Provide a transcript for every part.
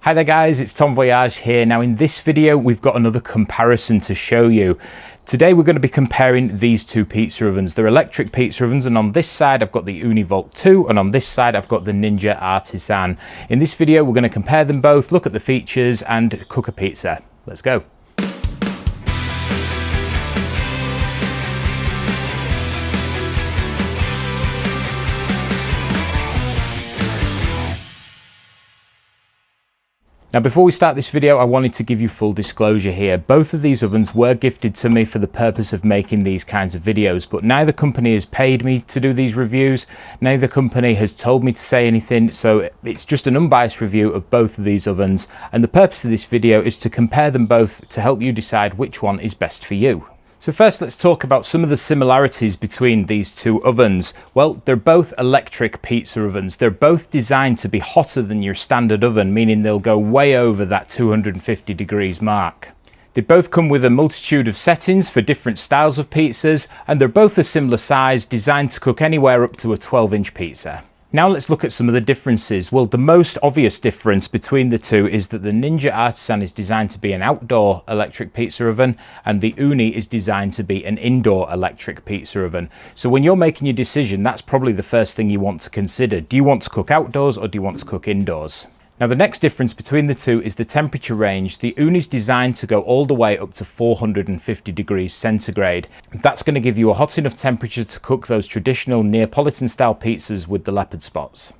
Hi there guys, it's Tom Voyage here. Now in this video we've got another comparison to show you. Today we're going to be comparing these two pizza ovens. They're electric pizza ovens, and on this side I've got the Ooni Volt 2 and on this side I've got the Ninja Artisan. In this video we're going to compare them both, look at the features and cook a pizza. Let's go. Now before we start this video, I wanted to give you full disclosure here. Both of these ovens were gifted to me for the purpose of making these kinds of videos, but neither company has paid me to do these reviews, neither company has told me to say anything, so it's just an unbiased review of both of these ovens, and the purpose of this video is to compare them both to help you decide which one is best for you. So first let's talk about some of the similarities between these two ovens. Well, they're both electric pizza ovens. They're both designed to be hotter than your standard oven, meaning they'll go way over that 250 degrees mark. They both come with a multitude of settings for different styles of pizzas, and they're both a similar size, designed to cook anywhere up to a 12-inch pizza. Now let's look at some of the differences. Well, the most obvious difference between the two is that the Ninja Artisan is designed to be an outdoor electric pizza oven and the Ooni is designed to be an indoor electric pizza oven. So when you're making your decision, that's probably the first thing you want to consider. Do you want to cook outdoors or do you want to cook indoors? Now the next difference between the two is the temperature range. The Ooni is designed to go all the way up to 450 degrees centigrade. That's going to give you a hot enough temperature to cook those traditional Neapolitan style pizzas with the leopard spots.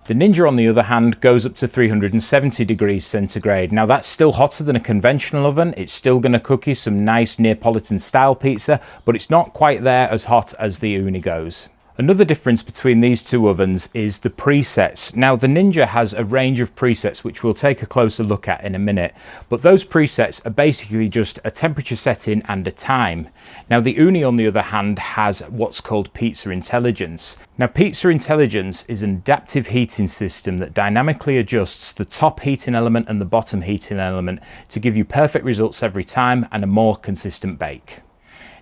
The Ninja, on the other hand, goes up to 370 degrees centigrade. Now that's still hotter than a conventional oven. It's still going to cook you some nice Neapolitan style pizza, but it's not quite there as hot as the Ooni goes. Another difference between these two ovens is the presets. Now the Ninja has a range of presets which we'll take a closer look at in a minute, but those presets are basically just a temperature setting and a time. Now the Ooni, on the other hand, has what's called Pizza Intelligence. Now Pizza Intelligence is an adaptive heating system that dynamically adjusts the top heating element and the bottom heating element to give you perfect results every time and a more consistent bake.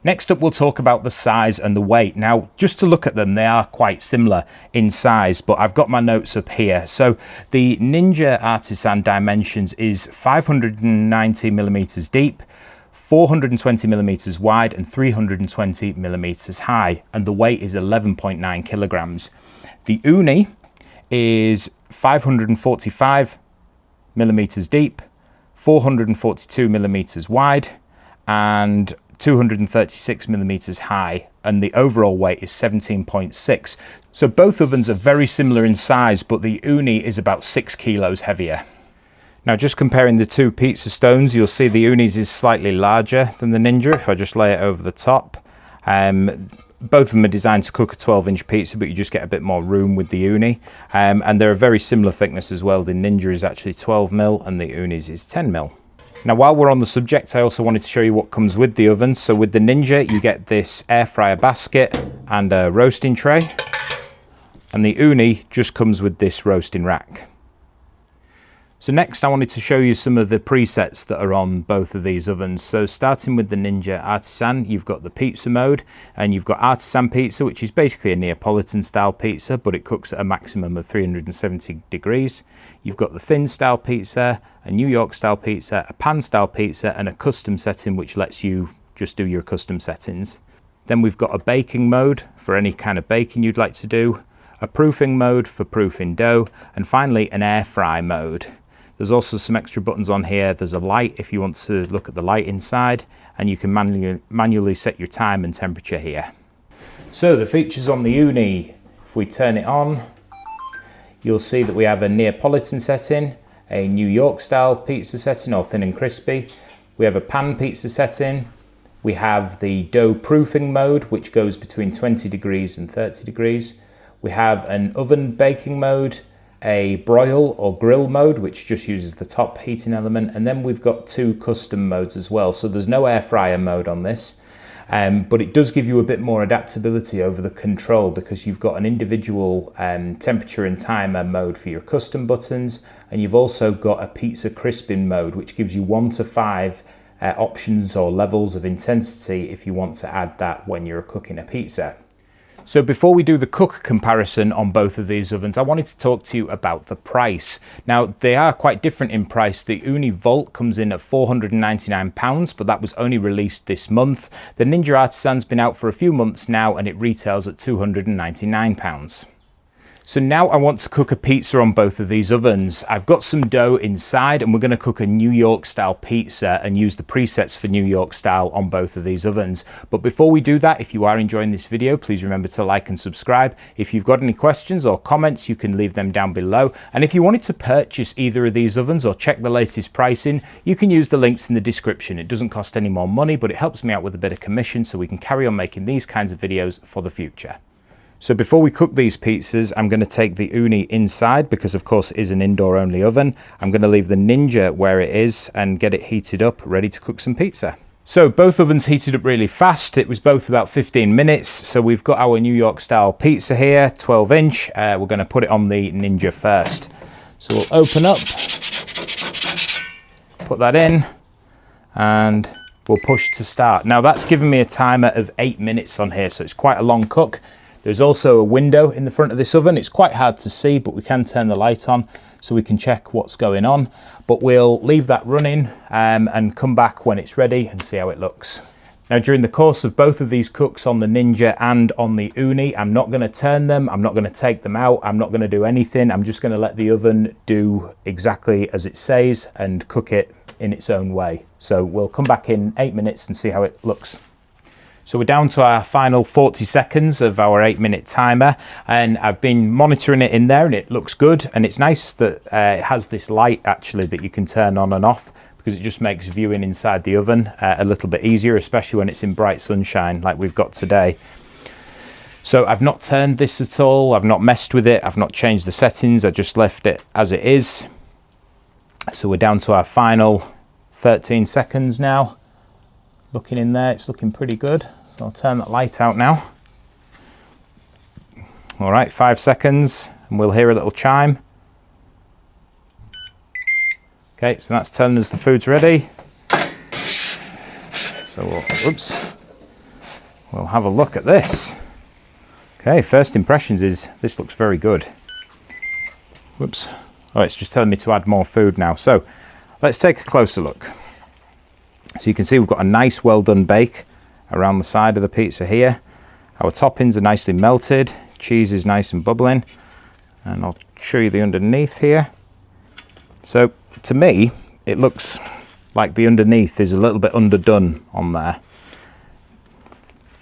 Next up, we'll talk about the size and the weight. Now, just to look at them, they are quite similar in size, but I've got my notes up here. So the Ninja Artisan dimensions is 590 millimeters deep, 420 millimeters wide, and 320 millimeters high, and the weight is 11.9 kilograms. The Ooni is 545 millimeters deep, 442 millimeters wide, and 236 millimeters high, and the overall weight is 17.6. So both ovens are very similar in size, but the Ooni is about 6 kilos heavier. Now just comparing the two pizza stones, you'll see the Ooni's is slightly larger than the Ninja if I just lay it over the top. Both of them are designed to cook a 12-inch pizza, but you just get a bit more room with the Ooni. And they're a very similar thickness as well. The Ninja is actually 12mm and the Ooni's is 10mm. Now while we're on the subject, I also wanted to show you what comes with the oven. So with the Ninja you get this air fryer basket and a roasting tray, and the Ooni just comes with this roasting rack. So next I wanted to show you some of the presets that are on both of these ovens. So starting with the Ninja Artisan, you've got the pizza mode, and you've got Artisan pizza, which is basically a Neapolitan style pizza, but it cooks at a maximum of 370 degrees. You've got the thin style pizza, a New York style pizza, a pan style pizza, and a custom setting which lets you just do your custom settings. Then we've got a baking mode for any kind of baking you'd like to do, a proofing mode for proofing dough, and finally an air fry mode. There's also some extra buttons on here. There's a light if you want to look at the light inside, and you can manually set your time and temperature here. So the features on the Ooni, if we turn it on, you'll see that we have a Neapolitan setting, a New York style pizza setting or thin and crispy. We have a pan pizza setting. We have the dough proofing mode, which goes between 20 degrees and 30 degrees. We have an oven baking mode, a broil or grill mode, which just uses the top heating element, and then we've got two custom modes as well. So there's no air fryer mode on this, but it does give you a bit more adaptability over the control, because you've got an individual temperature and timer mode for your custom buttons, and you've also got a pizza crisping mode, which gives you 1 to 5 options or levels of intensity if you want to add that when you're cooking a pizza. So before we do the cook comparison on both of these ovens, I wanted to talk to you about the price. Now, they are quite different in price. The Ooni Volt comes in at £499, but that was only released this month. The Ninja Artisan's been out for a few months now, and it retails at £299. So now I want to cook a pizza on both of these ovens. I've got some dough inside and we're going to cook a New York style pizza and use the presets for New York style on both of these ovens. But before we do that, if you are enjoying this video, please remember to like and subscribe. If you've got any questions or comments, you can leave them down below. And if you wanted to purchase either of these ovens or check the latest pricing, you can use the links in the description. It doesn't cost any more money, but it helps me out with a bit of commission so we can carry on making these kinds of videos for the future. So before we cook these pizzas, I'm going to take the Ooni inside because of course it is an indoor only oven. I'm going to leave the Ninja where it is and get it heated up, ready to cook some pizza. So both ovens heated up really fast. It was both about 15 minutes. So we've got our New York style pizza here, 12 inch. We're going to put it on the Ninja first. So we'll open up, put that in, and we'll push to start. Now that's given me a timer of 8 minutes on here, so it's quite a long cook. There's also a window in the front of this oven. It's quite hard to see, but we can turn the light on so we can check what's going on. But we'll leave that running and come back when it's ready and see how it looks. Now, during the course of both of these cooks on the Ninja and on the Ooni, I'm not going to turn them. I'm not going to take them out. I'm not going to do anything. I'm just going to let the oven do exactly as it says and cook it in its own way. So we'll come back in 8 minutes and see how it looks. So we're down to our final 40 seconds of our 8-minute timer, and I've been monitoring it in there and it looks good. And it's nice that it has this light actually that you can turn on and off, because it just makes viewing inside the oven a little bit easier, especially when it's in bright sunshine like we've got today. So I've not turned this at all. I've not messed with it. I've not changed the settings. I just left it as it is. So we're down to our final 13 seconds now. Looking in there, it's looking pretty good. So I'll turn that light out now. All right, 5 seconds and we'll hear a little chime. Okay, so that's telling us the food's ready. So we'll have a look at this. Okay, first impressions is this looks very good. Whoops. Oh, it's just telling me to add more food now. So let's take a closer look. So you can see we've got a nice well done bake around the side of the pizza here. Our toppings are nicely melted, cheese is nice and bubbling, and I'll show you the underneath here. So to me it looks like the underneath is a little bit underdone on there.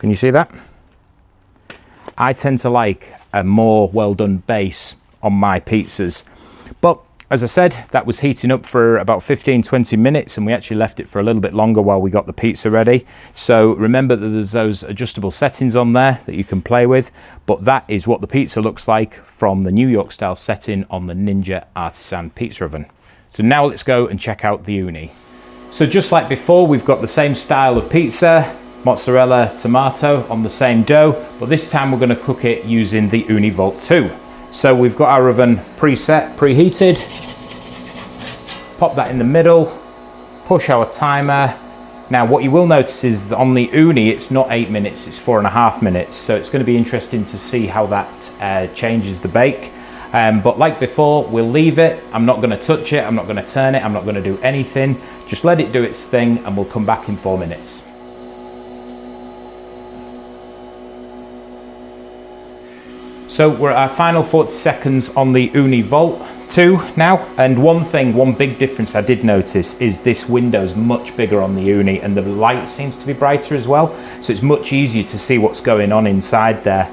Can you see that? I tend to like a more well done base on my pizzas, but as I said, that was heating up for about 15-20 minutes, and we actually left it for a little bit longer while we got the pizza ready. So remember that there's those adjustable settings on there that you can play with, but that is what the pizza looks like from the New York style setting on the Ninja Artisan pizza oven. So now let's go and check out the Ooni. So just like before, we've got the same style of pizza, mozzarella, tomato on the same dough, but this time we're going to cook it using the Ooni Volt 2. So we've got our oven preset, preheated, pop that in the middle, push our timer. Now what you will notice is that on the Ooni it's not 8 minutes, it's 4.5 minutes. So it's going to be interesting to see how that changes the bake. But like before, we'll leave it. I'm not going to touch it, I'm not going to turn it, I'm not going to do anything. Just let it do its thing and we'll come back in 4 minutes. So we're at our final 40 seconds on the Ooni Volt 2 now, and one big difference I did notice is this window's much bigger on the Ooni and the light seems to be brighter as well, so it's much easier to see what's going on inside there.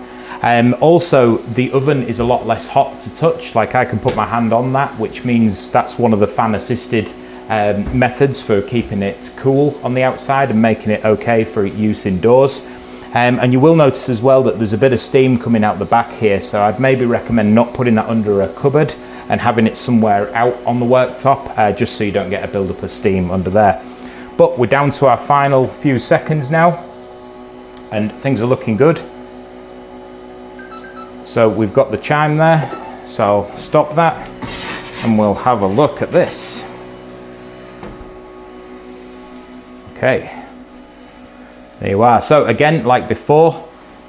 Also, the oven is a lot less hot to touch, like I can put my hand on that, which means that's one of the fan assisted methods for keeping it cool on the outside and making it okay for use indoors. And you will notice as well that there's a bit of steam coming out the back here, so I'd maybe recommend not putting that under a cupboard and having it somewhere out on the worktop, just so you don't get a build-up of steam under there. But we're down to our final few seconds now, and things are looking good. So we've got the chime there, so I'll stop that and we'll have a look at this. Okay. There you are. So again, like before,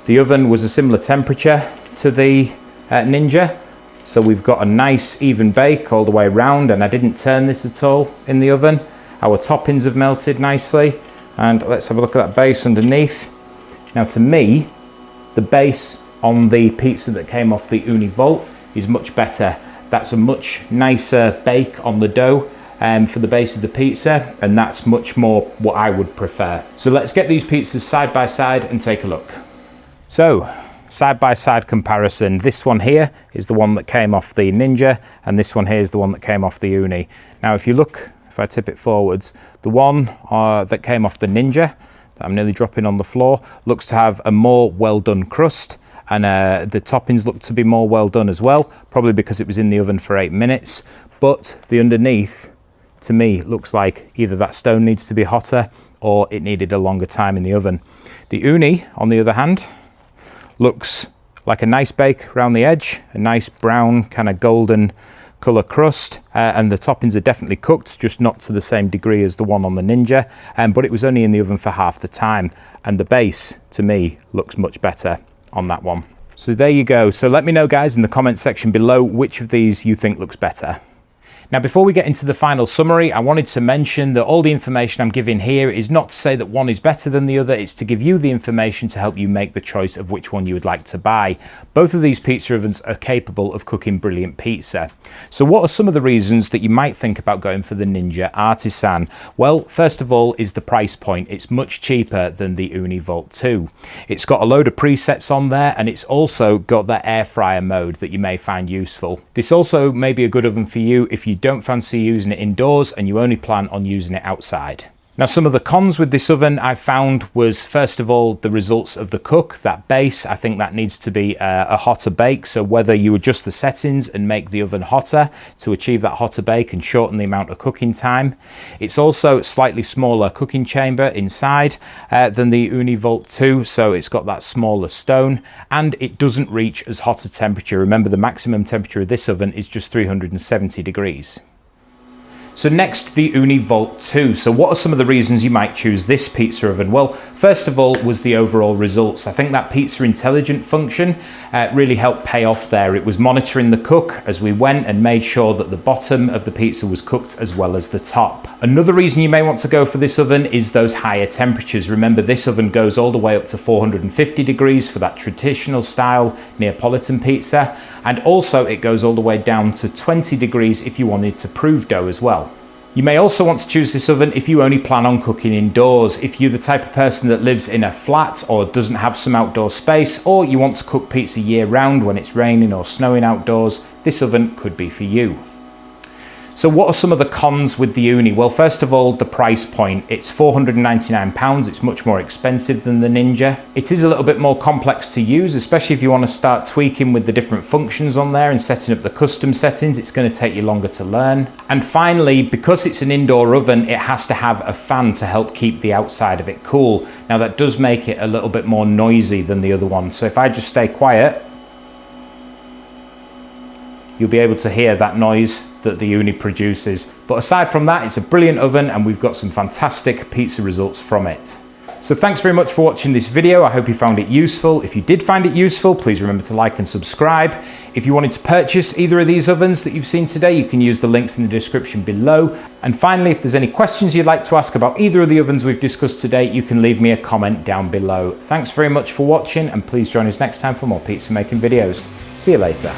The oven was a similar temperature to the Ninja. So we've got a nice even bake all the way around, and I didn't turn this at all in the oven. Our toppings have melted nicely. And let's have a look at that base underneath. Now to me, the base on the pizza that came off the Ooni Volt is much better. That's a much nicer bake on the dough for the base of the pizza, and that's much more what I would prefer. So let's get these pizzas side by side and take a look. So, side by side comparison. This one here is the one that came off the Ninja, and this one here is the one that came off the Ooni. Now if you look, if I tip it forwards, the one that came off the Ninja, that I'm nearly dropping on the floor, looks to have a more well done crust, and the toppings look to be more well done as well, probably because it was in the oven for 8 minutes. But the underneath, to me, looks like either that stone needs to be hotter or it needed a longer time in the oven. The Ooni, on the other hand, looks like a nice bake around the edge, a nice brown kind of golden colour crust, and the toppings are definitely cooked, just not to the same degree as the one on the Ninja, but it was only in the oven for half the time, and the base, to me, looks much better on that one. So there you go. So let me know, guys, in the comment section below which of these you think looks better. Now, before we get into the final summary, I wanted to mention that all the information I'm giving here is not to say that one is better than the other. It's to give you the information to help you make the choice of which one you would like to buy. Both of these pizza ovens are capable of cooking brilliant pizza. So what are some of the reasons that you might think about going for the Ninja Artisan? Well, first of all is the price point. It's much cheaper than the Ooni Volt 2. It's got a load of presets on there, and it's also got that air fryer mode that you may find useful. This also may be a good oven for you if you don't fancy using it indoors and you only plan on using it outside. Now, some of the cons with this oven I found was, first of all, the results of the cook. That base, I think that needs to be a hotter bake. So whether you adjust the settings and make the oven hotter to achieve that hotter bake and shorten the amount of cooking time. It's also a slightly smaller cooking chamber inside than the Ooni Volt 2. So it's got that smaller stone, and it doesn't reach as hot a temperature. Remember, the maximum temperature of this oven is just 370 degrees. So next, the Ooni Volt 2. So what are some of the reasons you might choose this pizza oven? Well, first of all was the overall results. I think that pizza intelligent function really helped pay off there. It was monitoring the cook as we went and made sure that the bottom of the pizza was cooked as well as the top. Another reason you may want to go for this oven is those higher temperatures. Remember, this oven goes all the way up to 450 degrees for that traditional style Neapolitan pizza. And also it goes all the way down to 20 degrees if you wanted to prove dough as well. You may also want to choose this oven if you only plan on cooking indoors. If you're the type of person that lives in a flat or doesn't have some outdoor space, or you want to cook pizza year round when it's raining or snowing outdoors, this oven could be for you. So what are some of the cons with the Ooni? Well, first of all, the price point. It's £499. It's much more expensive than the Ninja. It is a little bit more complex to use, especially if you want to start tweaking with the different functions on there and setting up the custom settings. It's going to take you longer to learn. And finally, because it's an indoor oven, it has to have a fan to help keep the outside of it cool. Now that does make it a little bit more noisy than the other one. So if I just stay quiet, you'll be able to hear that noise that the Ooni produces. But aside from that, it's a brilliant oven and we've got some fantastic pizza results from it. So thanks very much for watching this video. I hope you found it useful. If you did find it useful, please remember to like and subscribe. If you wanted to purchase either of these ovens that you've seen today, you can use the links in the description below. And finally, if there's any questions you'd like to ask about either of the ovens we've discussed today, you can leave me a comment down below. Thanks very much for watching, and please join us next time for more pizza making videos. See you later.